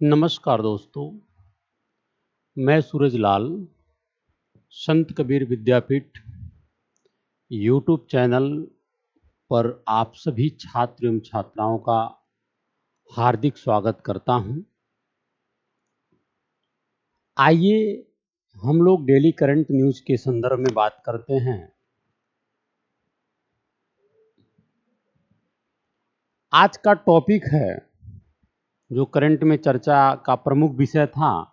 नमस्कार दोस्तों, मैं सूरज लाल संत कबीर विद्यापीठ यूट्यूब चैनल पर आप सभी छात्र एवं छात्राओं का हार्दिक स्वागत करता हूं। आइए हम लोग डेली करंट न्यूज़ के संदर्भ में बात करते हैं। आज का टॉपिक है जो करंट में चर्चा का प्रमुख विषय था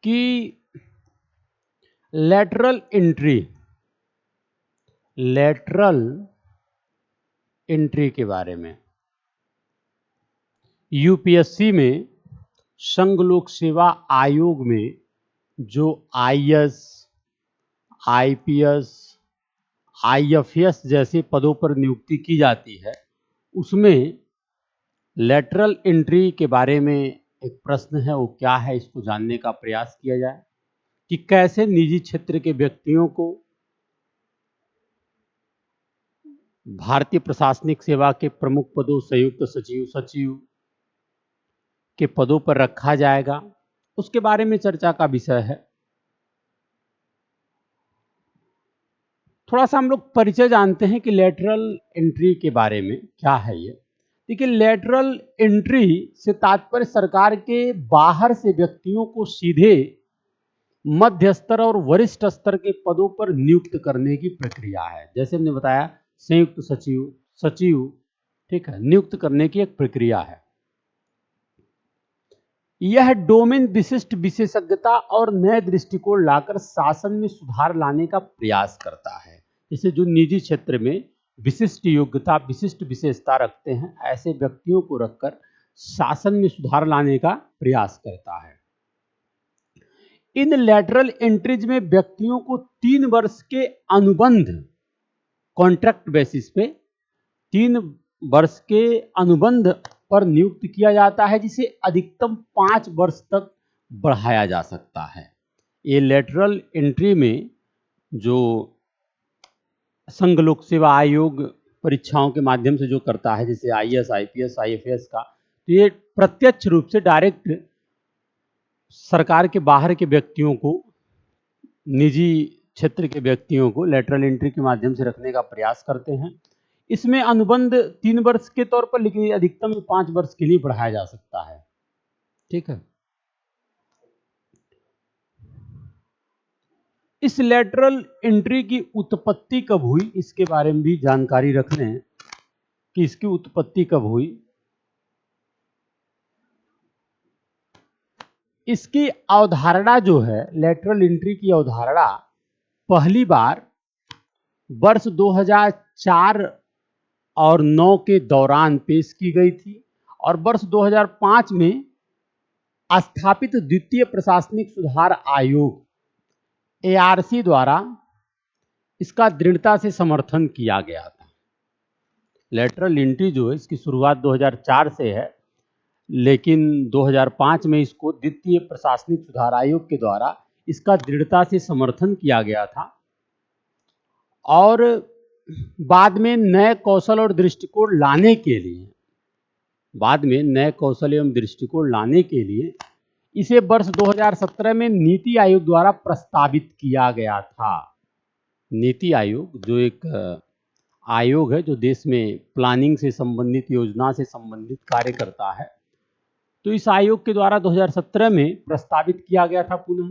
कि लेटरल एंट्री के बारे में। यूपीएससी में संघ लोक सेवा आयोग में जो आईएएस, आईपीएस, आईएफएस जैसे पदों पर नियुक्ति की जाती है, उसमें लेटरल एंट्री के बारे में एक प्रश्न है। वो क्या है, इसको जानने का प्रयास किया जाए कि कैसे निजी क्षेत्र के व्यक्तियों को भारतीय प्रशासनिक सेवा के प्रमुख पदों, संयुक्त सचिव के पदों पर रखा जाएगा, उसके बारे में चर्चा का विषय है। थोड़ा सा हम लोग परिचय जानते हैं कि लेटरल एंट्री के बारे में क्या है ये। देखिए, लेटरल एंट्री से तात्पर्य सरकार के बाहर से व्यक्तियों को सीधे मध्य स्तर और वरिष्ठ स्तर के पदों पर नियुक्त करने की प्रक्रिया है। जैसे हमने बताया, संयुक्त सचिव, ठीक है, नियुक्त करने की एक प्रक्रिया है। यह डोमेन विशिष्ट विशेषज्ञता और नए दृष्टिकोण लाकर शासन में सुधार लाने का प्रयास करता है। जैसे जो निजी क्षेत्र में विशिष्ट योग्यता, विशिष्ट विशेषता रखते हैं, ऐसे व्यक्तियों को रखकर शासन में सुधार लाने का प्रयास करता है। इन लेटरल एंट्रीज में व्यक्तियों को 3 वर्ष के अनुबंध, कॉन्ट्रैक्ट बेसिस पे 3 वर्ष के अनुबंध पर नियुक्त किया जाता है, जिसे अधिकतम 5 वर्ष तक बढ़ाया जा सकता है। ये लेटरल एंट्री में जो संघ लोक सेवा आयोग परीक्षाओं के माध्यम से जो करता है, जैसे आईएएस, आईपीएस, आईएफएस का, तो ये प्रत्यक्ष रूप से डायरेक्ट सरकार के बाहर के व्यक्तियों को, निजी क्षेत्र के व्यक्तियों को लेटरल एंट्री के माध्यम से रखने का प्रयास करते हैं। इसमें अनुबंध 3 वर्ष के तौर पर, लेकिन अधिकतम 5 वर्ष के लिए बढ़ाया जा सकता है। ठीक है। इस लेटरल एंट्री की उत्पत्ति कब हुई, इसके बारे में भी जानकारी रख लें कि इसकी उत्पत्ति कब हुई। इसकी अवधारणा जो है, लेटरल एंट्री की अवधारणा पहली बार वर्ष 2004 और 9 के दौरान पेश की गई थी और वर्ष 2005 में स्थापित द्वितीय प्रशासनिक सुधार आयोग एआरसी द्वारा इसका दृढ़ता से समर्थन किया गया था। लेटरल एंट्री जो है, इसकी शुरुआत 2004 से है, लेकिन 2005 में इसको द्वितीय प्रशासनिक सुधार आयोग के द्वारा इसका दृढ़ता से समर्थन किया गया था। और बाद में नए कौशल और दृष्टिकोण लाने के लिए, इसे वर्ष 2017 में नीति आयोग द्वारा प्रस्तावित किया गया था। नीति आयोग जो एक आयोग है जो देश में प्लानिंग से संबंधित, योजना से संबंधित कार्य करता है, तो इस आयोग के द्वारा 2017 में प्रस्तावित किया गया था। पुनः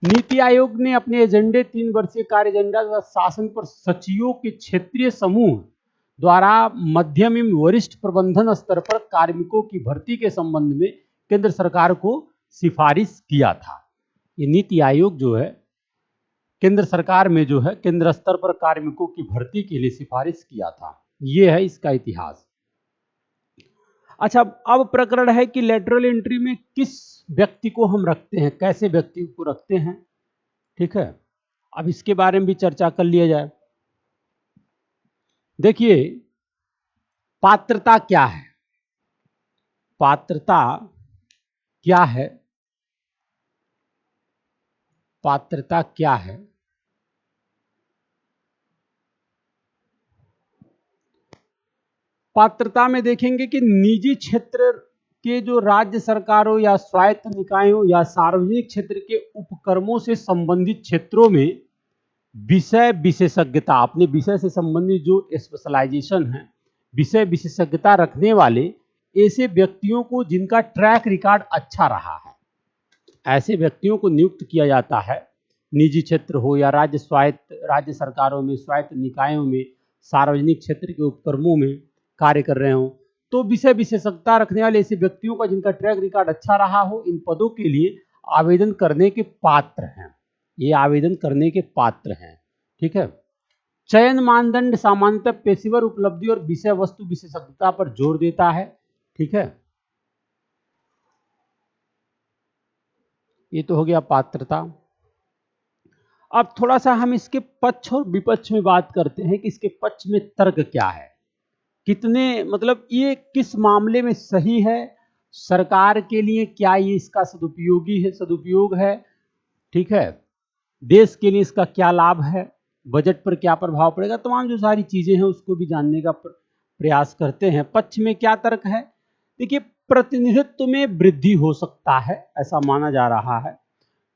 नीति आयोग ने अपने एजेंडे, 3 वर्षीय कार्य एजेंडा तथा शासन पर सचिवों के क्षेत्रीय समूह द्वारा मध्यम एवं वरिष्ठ प्रबंधन स्तर पर कार्मिकों की भर्ती के संबंध में केंद्र सरकार को सिफारिश किया था। ये नीति आयोग जो है, केंद्र सरकार में जो है, केंद्र स्तर पर कार्मिकों की भर्ती के लिए सिफारिश किया था। ये है इसका इतिहास। अच्छा, अब प्रकरण है कि लेटरल एंट्री में किस व्यक्ति को हम रखते हैं, कैसे व्यक्ति को रखते हैं। ठीक है, अब इसके बारे में भी चर्चा कर लिया जाए। देखिए, पात्रता क्या है, पात्रता क्या है, पात्रता क्या है। पात्रता में देखेंगे कि निजी क्षेत्र के जो राज्य सरकारों या स्वायत्त निकायों या सार्वजनिक क्षेत्र के उपक्रमों से संबंधित क्षेत्रों में विषय विशेषज्ञता, अपने विषय से संबंधित जो स्पेशलाइजेशन है, विषय विशेषज्ञता रखने वाले ऐसे व्यक्तियों को जिनका ट्रैक रिकॉर्ड अच्छा रहा है, ऐसे व्यक्तियों को नियुक्त किया जाता है। निजी क्षेत्र हो या राज्य सरकारों में, स्वायत्त निकायों में, सार्वजनिक क्षेत्र के उपक्रमों में कार्य कर रहे हो, तो विषय विशेषज्ञता रखने वाले ऐसे व्यक्तियों का जिनका ट्रैक रिकॉर्ड अच्छा रहा हो, इन पदों के लिए आवेदन करने के पात्र हैं। ये आवेदन करने के पात्र हैं। ठीक है। चयन मानदंड सामान्यतः पेशेवर उपलब्धि और विषय वस्तु विशेषज्ञता पर जोर देता है। ठीक है। ये तो हो गया पात्रता। अब थोड़ा सा हम इसके पक्ष और विपक्ष में बात करते हैं कि इसके पक्ष में तर्क क्या है, कितने मतलब ये किस मामले में सही है, सरकार के लिए क्या ये इसका सदुपयोग है। ठीक है। देश के लिए इसका क्या लाभ है, बजट पर क्या प्रभाव पड़ेगा, तमाम जो सारी चीजें हैं उसको भी जानने का प्रयास करते हैं। पक्ष में क्या तर्क है, देखिए प्रतिनिधित्व में वृद्धि हो सकता है, ऐसा माना जा रहा है।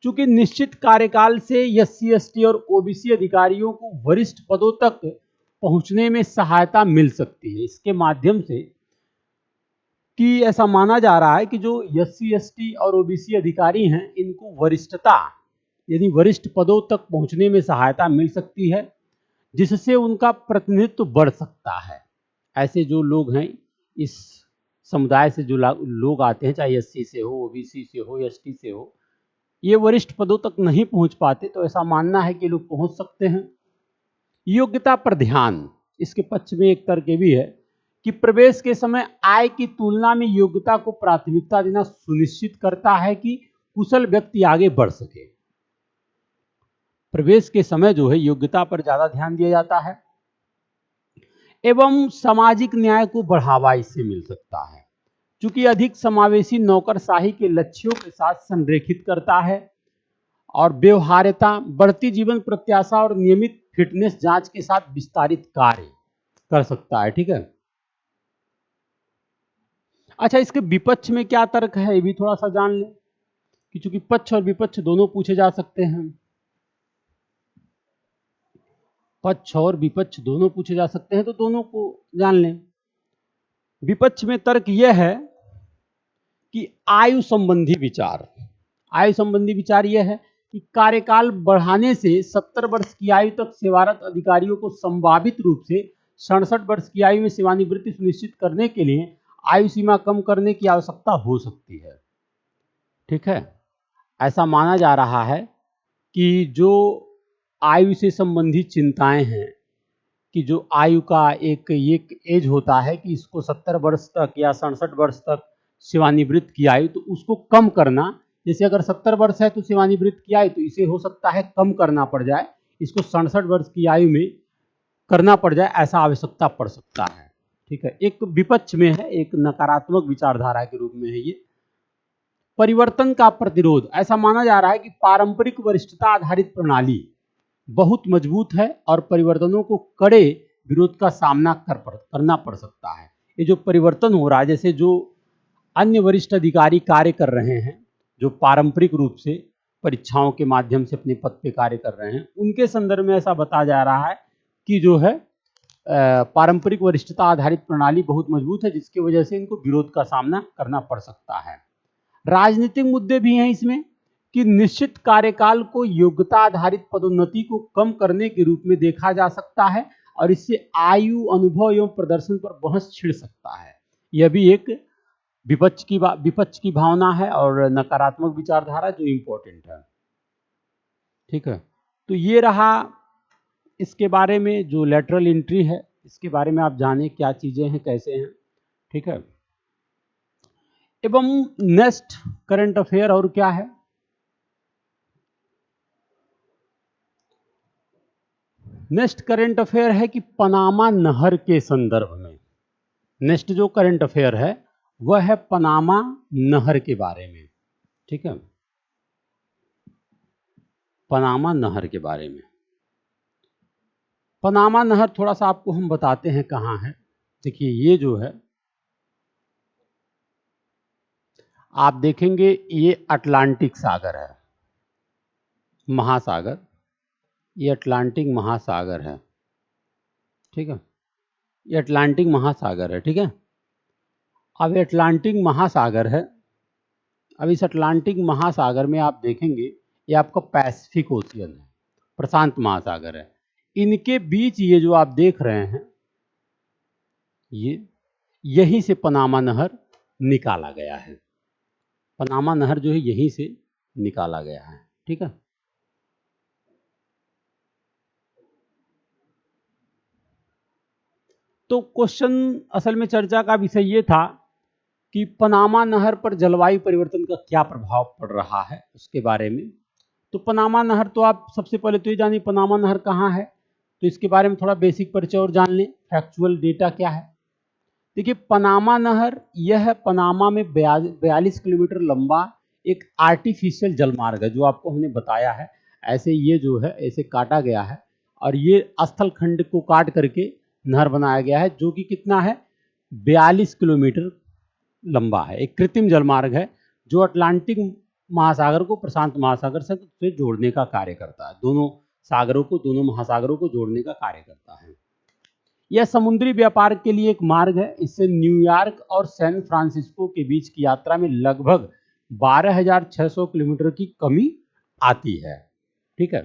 चूंकि निश्चित कार्यकाल से एससी एसटी और ओबीसी अधिकारियों को वरिष्ठ पदों तक पहुंचने में सहायता मिल सकती है। इसके माध्यम से कि ऐसा माना जा रहा है कि जो एससी एसटी और ओबीसी अधिकारी हैं, इनको वरिष्ठता यदि वरिष्ठ पदों तक पहुंचने में सहायता मिल सकती है, जिससे उनका प्रतिनिधित्व बढ़ सकता है। ऐसे जो लोग हैं, इस समुदाय से जो लोग आते हैं, चाहे एससी से हो, ओबीसी से हो, एसटी से हो, ये वरिष्ठ पदों तक नहीं पहुंच पाते, तो ऐसा मानना है कि लोग पहुंच सकते हैं। योग्यता पर ध्यान, इसके पक्ष में एक तर्क भी है कि प्रवेश के समय आय की तुलना में योग्यता को प्राथमिकता देना सुनिश्चित करता है कि कुशल व्यक्ति आगे बढ़ सके। प्रवेश के समय जो है योग्यता पर ज्यादा ध्यान दिया जाता है। एवं सामाजिक न्याय को बढ़ावा इससे मिल सकता है, क्योंकि अधिक समावेशी नौकरशाही के लक्ष्यों के साथ संरेखित करता है और व्यवहार्यता, बढ़ती जीवन प्रत्याशा और नियमित फिटनेस जांच के साथ विस्तारित कार्य कर सकता है। ठीक है। अच्छा, इसके विपक्ष में क्या तर्क है, ये भी थोड़ा सा जान लें कि चूंकि पक्ष और विपक्ष दोनों पूछे जा सकते हैं, पक्ष और विपक्ष दोनों पूछे जा सकते हैं, तो दोनों को जान लें। विपक्ष में तर्क यह है कि आयु संबंधी विचार यह है कि कार्यकाल बढ़ाने से 70 वर्ष की आयु तक सेवारत अधिकारियों को संभावित रूप से 67 वर्ष की आयु में सेवानिवृत्ति सुनिश्चित करने के लिए आयु सीमा कम करने की आवश्यकता हो सकती है। ठीक है। ऐसा माना जा रहा है कि जो आयु से संबंधित चिंताएं हैं, कि जो आयु का एक एज होता है कि इसको 70 वर्ष तक या 67 वर्ष तक सेवानिवृत्त की आयु, तो उसको कम करना, जैसे अगर 70 वर्ष है तो सेवानिवृत्त की आयु, तो इसे हो सकता है कम करना पड़ जाए, इसको 67 वर्ष की आयु में करना पड़ जाए, ऐसा आवश्यकता पड़ सकता है। ठीक है। एक विपक्ष में है, एक नकारात्मक विचारधारा के रूप में है ये। परिवर्तन का प्रतिरोध, ऐसा माना जा रहा है कि पारंपरिक वरिष्ठता आधारित प्रणाली बहुत मजबूत है और परिवर्तनों को कड़े विरोध का सामना करना पड़ सकता है। ये जो परिवर्तन हो रहा है, जैसे जो अन्य वरिष्ठ अधिकारी कार्य कर रहे हैं, जो पारंपरिक रूप से परीक्षाओं के माध्यम से अपने पद पे कार्य कर रहे हैं, उनके संदर्भ में ऐसा बताया जा रहा है कि जो है पारंपरिक वरिष्ठता आधारित प्रणाली बहुत मजबूत है, जिसकी वजह से इनको विरोध का सामना करना पड़ सकता है। राजनीतिक मुद्दे भी हैं इसमें कि निश्चित कार्यकाल को योग्यता आधारित पदोन्नति को कम करने के रूप में देखा जा सकता है और इससे आयु, अनुभव एवं प्रदर्शन पर बहस छिड़ सकता है। यह भी एक विपक्ष की भावना है और नकारात्मक विचारधारा जो इंपॉर्टेंट है। ठीक है। तो ये रहा इसके बारे में, जो लेटरल एंट्री है इसके बारे में आप जाने क्या चीजें हैं, कैसे हैं। ठीक है। एवं नेक्स्ट करंट अफेयर और क्या है, नेक्स्ट करंट अफेयर है कि पनामा नहर के संदर्भ में, नेक्स्ट जो करंट अफेयर है वह है पनामा नहर के बारे में। ठीक है। पनामा नहर के बारे में, पनामा नहर थोड़ा सा आपको हम बताते हैं कहाँ है। देखिए ये जो है आप देखेंगे ये अटलांटिक सागर है, महासागर, ये अटलांटिक महासागर है, ठीक है, ये अटलांटिक महासागर है, ठीक है। अब ये अटलांटिक महासागर है, अब इस अटलांटिक महासागर में आप देखेंगे ये आपका पैसिफिक ओशियन है, प्रशांत महासागर है, इनके बीच ये जो आप देख रहे हैं ये, यहीं से पनामा नहर निकाला गया है, पनामा नहर जो है यहीं से निकाला गया है, ठीक है। तो क्वेश्चन असल में चर्चा का विषय ये था कि पनामा नहर पर जलवायु परिवर्तन का क्या प्रभाव पड़ रहा है उसके बारे में। तो पनामा नहर, तो आप सबसे पहले तो ये जानिए पनामा नहर कहाँ है, तो इसके बारे में थोड़ा बेसिक परिचय और जान लें, फैक्चुअल डेटा क्या है। देखिए पनामा नहर यह पनामा में 42 किलोमीटर लंबा एक आर्टिफिशियल जलमार्ग है, जो आपको हमने बताया है, ऐसे ये जो है ऐसे काटा गया है और ये स्थल खंड को काट करके नहर बनाया गया है, जो कि कितना है 42 किलोमीटर लंबा है, एक कृत्रिम जलमार्ग है जो अटलांटिक महासागर को प्रशांत महासागर से जोड़ने का कार्य करता है, दोनों सागरों को, दोनों महासागरों को जोड़ने का कार्य करता है। यह समुद्री व्यापार के लिए एक मार्ग है, इससे न्यूयॉर्क और सैन फ्रांसिस्को के बीच की यात्रा में लगभग 12,600 किलोमीटर की कमी आती है, ठीक है,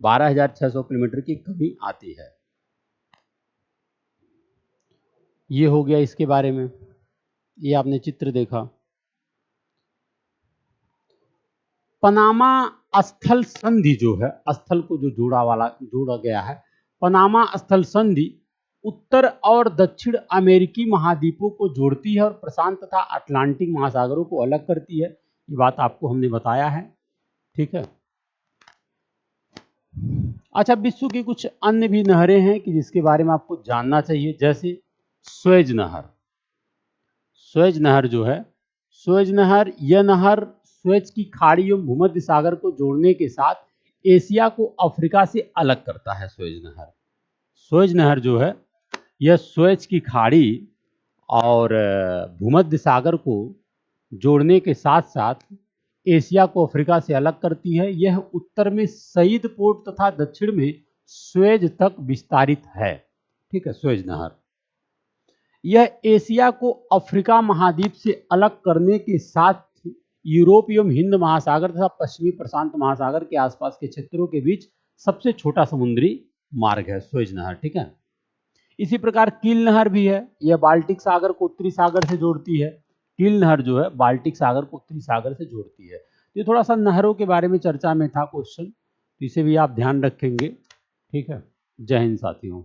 12,600 किलोमीटर की कमी आती है। ये हो गया इसके बारे में, ये आपने चित्र देखा। पनामा स्थल संधि जो है, स्थल को जो जोड़ा गया है, पनामा स्थल संधि उत्तर और दक्षिण अमेरिकी महाद्वीपों को जोड़ती है और प्रशांत तथा अटलांटिक महासागरों को अलग करती है, ये बात आपको हमने बताया है, ठीक है। अच्छा, विश्व की कुछ अन्य भी नहरें हैं कि जिसके बारे में आपको जानना चाहिए, जैसे स्वेज नहर। स्वेज नहर जो है, स्वेज नहर, यह नहर स्वेज की खाड़ी एवं भूमध्य सागर को जोड़ने के साथ एशिया को अफ्रीका से अलग करता है। स्वेज नहर, स्वेज नहर जो है यह स्वेज की खाड़ी और भूमध्य सागर को जोड़ने के साथ साथ एशिया को अफ्रीका से अलग करती है। यह उत्तर में सईद पोर्ट तथा दक्षिण में स्वेज तक विस्तारित है, ठीक है, स्वेज नहर। यह एशिया को अफ्रीका महाद्वीप से अलग करने के साथ यूरोप एवं हिंद महासागर तथा पश्चिमी प्रशांत महासागर के आसपास के क्षेत्रों के बीच सबसे छोटा समुद्री मार्ग है स्वेज नहर, ठीक है। इसी प्रकार कील नहर भी है, यह बाल्टिक सागर को उत्तरी सागर से जोड़ती है। कील नहर जो है बाल्टिक सागर को उत्तरी सागर से जोड़ती है। ये थोड़ा सा नहरों के बारे में चर्चा में था क्वेश्चन, तो इसे भी आप ध्यान रखेंगे, ठीक है। जय हिंद साथियों।